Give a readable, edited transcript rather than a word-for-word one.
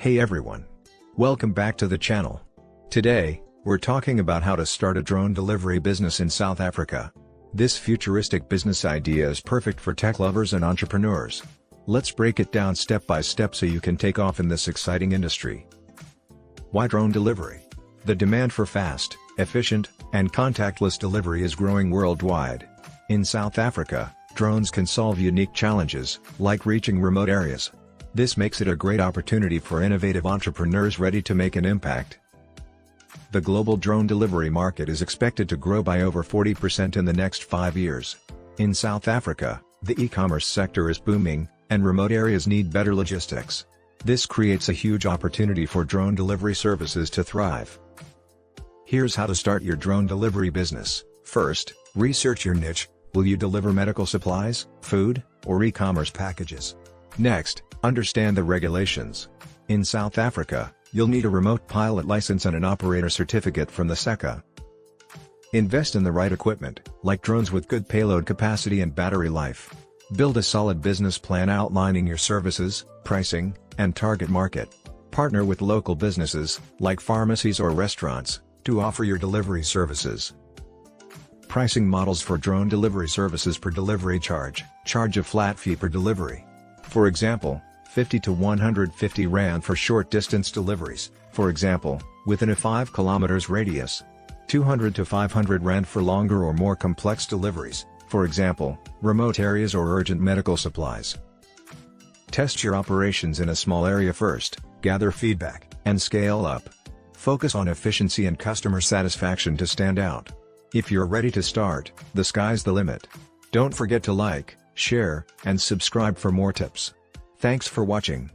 Hey everyone! Welcome back to the channel. Today, we're talking about how to start a drone delivery business in South Africa. This futuristic business idea is perfect for tech lovers and entrepreneurs. Let's break it down step by step so you can take off in this exciting industry. Why drone delivery? The demand for fast, efficient, and contactless delivery is growing worldwide. In South Africa, drones can solve unique challenges, like reaching remote areas. This makes it a great opportunity for innovative entrepreneurs ready to make an impact. The global drone delivery market is expected to grow by over 40% in the next 5 years. In South Africa, the e-commerce sector is booming, and remote areas need better logistics. This creates a huge opportunity for drone delivery services to thrive. Here's how to start your drone delivery business. First, research your niche. Will you deliver medical supplies, food, or e-commerce packages? Next, understand the regulations. In South Africa, you'll need a remote pilot license and an operator certificate from the SECA. Invest in the right equipment, like drones with good payload capacity and battery life. Build a solid business plan outlining your services, pricing, and target market. Partner with local businesses, like pharmacies or restaurants, to offer your delivery services. Pricing models for drone delivery services per delivery charge a flat fee per delivery. For example, 50 to 150 rand for short distance deliveries, for example, within a 5 km radius. 200 to 500 rand for longer or more complex deliveries, for example, remote areas or urgent medical supplies. Test your operations in a small area first, gather feedback, and scale up. Focus on efficiency and customer satisfaction to stand out. If you're ready to start, the sky's the limit. Don't forget to like, share, and subscribe for more tips. Thanks for watching.